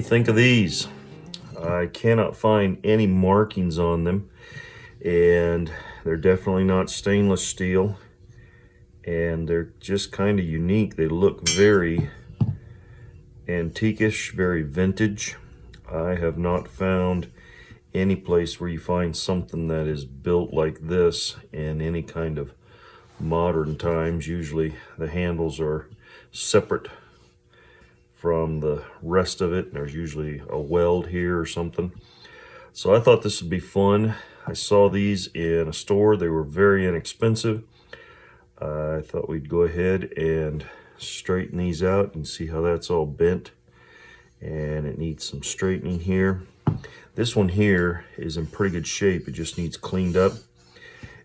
you think of these? I cannot find any markings on them, and they're definitely not stainless steel, and they're just kind of unique. They look very antiquish, very vintage. I have not found any place where you find something that is built like this in any kind of modern times. Usually the handles are separate from the rest of it. There's usually a weld here or something. So I thought this would be fun. I saw these in a store. They were very inexpensive. I thought we'd go ahead and straighten these out and see how that's all bent. And it needs some straightening here. This one here is in pretty good shape. It just needs cleaned up.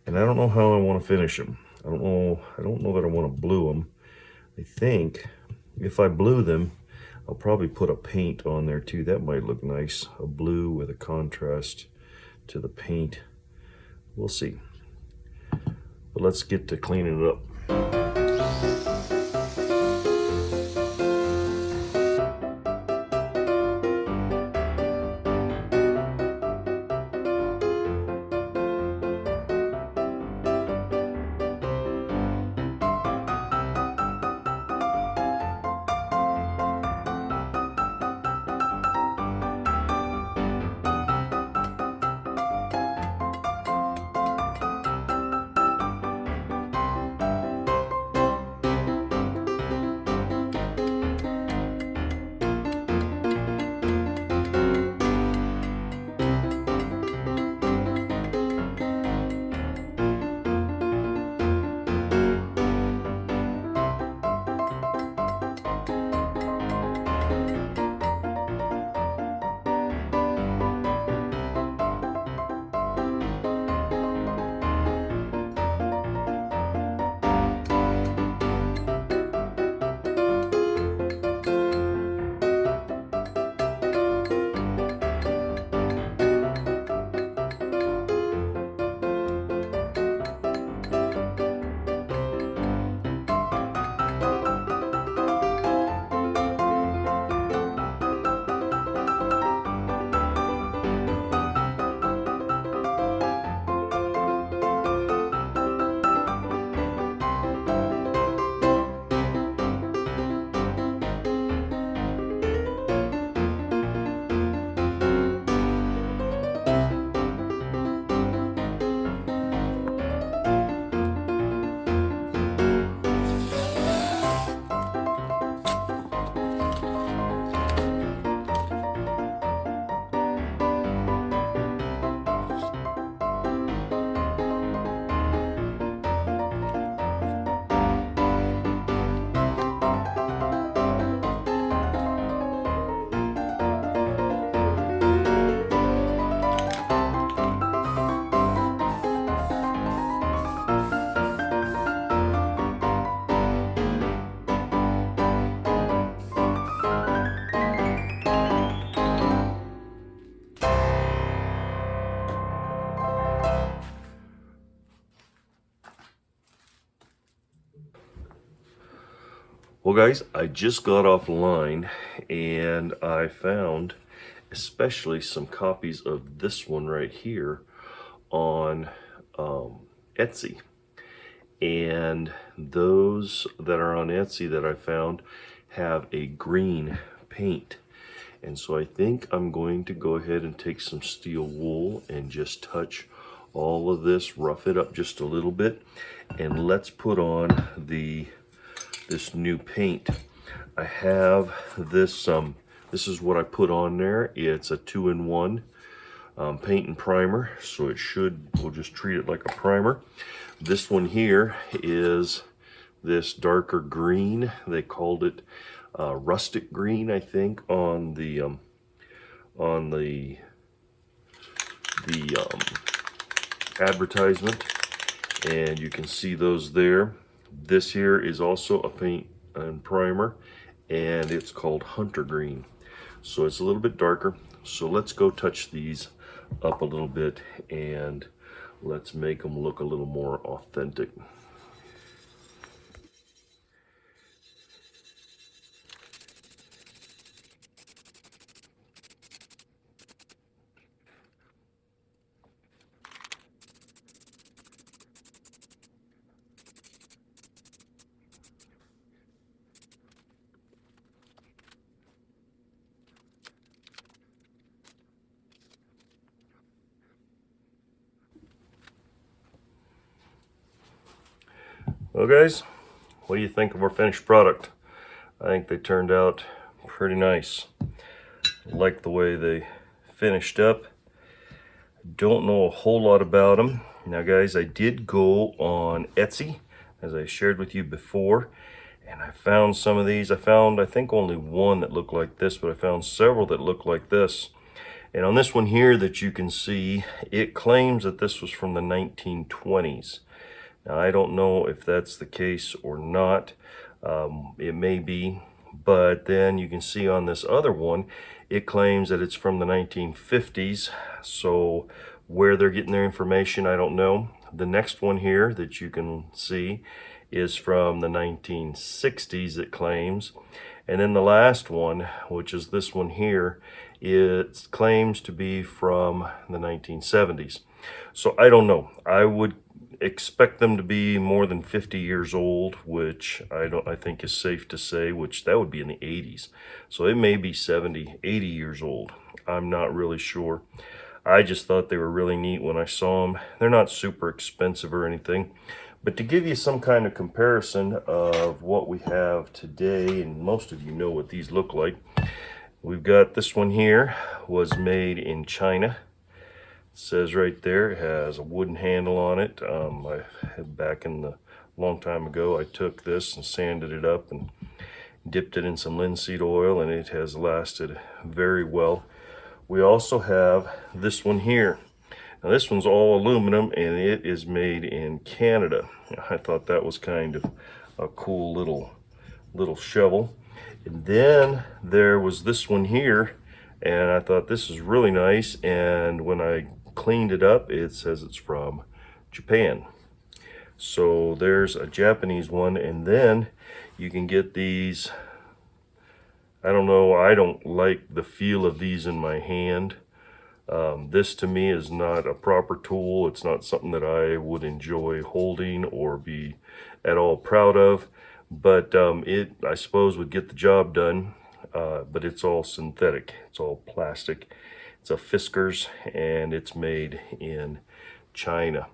And I don't know how I want to finish them. I don't know that I want to blue them. I think if I blue them, I'll probably put a paint on there too. That might look nice. A blue with a contrast to the paint. We'll see. But let's get to cleaning it up. Well guys, I just got offline and I found especially some copies of this one right here on Etsy. And those that are on Etsy that I found have a green paint. And so I think I'm going to go ahead and take some steel wool and just touch all of this, rough it up just a little bit, and let's put on this new paint. I have this, this is what I put on there. It's a 2-in-1 paint and primer, so we'll just treat it like a primer. This one here is this darker green. They called it rustic green, I think, on the advertisement, and you can see those there. This here is also a paint and primer, and it's called hunter green, so it's a little bit darker. So let's go touch these up a little bit and let's make them look a little more authentic. Well guys, what do you think of our finished product? I think they turned out pretty nice. I like the way they finished up. Don't know a whole lot about them. Now guys, I did go on Etsy, as I shared with you before, and I found some of these. I found, I think, only one that looked like this, but I found several that looked like this. And on this one here that you can see, it claims that this was from the 1920s. Now I don't know if that's the case or not. It may be, but then you can see on this other one, it claims that it's from the 1950s. So where they're getting their information, I don't know. The next one here that you can see is from the 1960s, it claims. And then the last one, which is this one here, it claims to be from the 1970s. So I don't know. I would expect them to be more than 50 years old, which I think is safe to say, which that would be in the 80s. So it may be 70, 80 years old. I'm not really sure. I just thought they were really neat when I saw them. They're not super expensive or anything. But to give you some kind of comparison of what we have today, and most of you know what these look like, we've got this one here, was made in China. It says right there, it has a wooden handle on it. I had back in the long time ago, I took this and sanded it up and dipped it in some linseed oil, and it has lasted very well. We also have this one here. Now this one's all aluminum, and it is made in Canada. I thought that was kind of a cool little shovel. And then there was this one here, and I thought this is really nice, and when I cleaned it up, it says it's from Japan. So there's a Japanese one, and then you can get these. I don't know, I don't like the feel of these in my hand. This to me is not a proper tool. It's not something that I would enjoy holding or be at all proud of, but it, I suppose, would get the job done. But it's all synthetic, it's all plastic. It's a Fiskars, and it's made in China.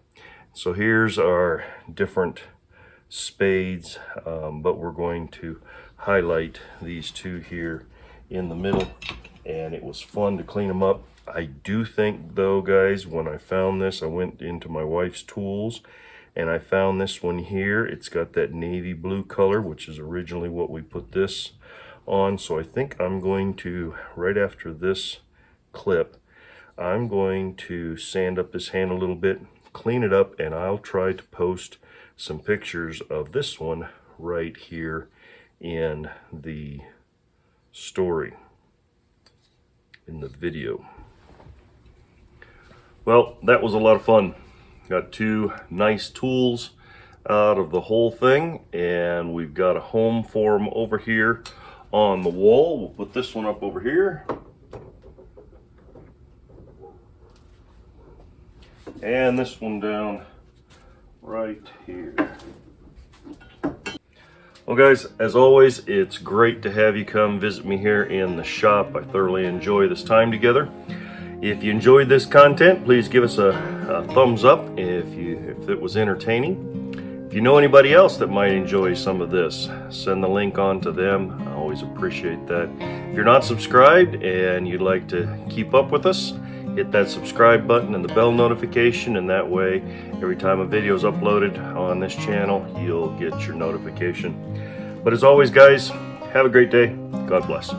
So here's our different spades, but we're going to highlight these two here in the middle, and it was fun to clean them up. I do think though, guys, when I found this, I went into my wife's tools and I found this one here. It's got that navy blue color, which is originally what we put this on. So I think I'm going to, right after this clip, I'm going to sand up this hand a little bit, clean it up, and I'll try to post some pictures of this one right here in the story, in the video. Well, that was a lot of fun. Got two nice tools out of the whole thing, and we've got a home for them over here on the wall. We'll put this one up over here, and this one down right here. Well guys, as always, it's great to have you come visit me here in the shop. I thoroughly enjoy this time together. If you enjoyed this content, please give us a thumbs up if it was entertaining. If you know anybody else that might enjoy some of this, send the link on to them. I always appreciate that. If you're not subscribed and you'd like to keep up with us, hit that subscribe button and the bell notification, and that way every time a video is uploaded on this channel, you'll get your notification. But as always guys, have a great day. God bless.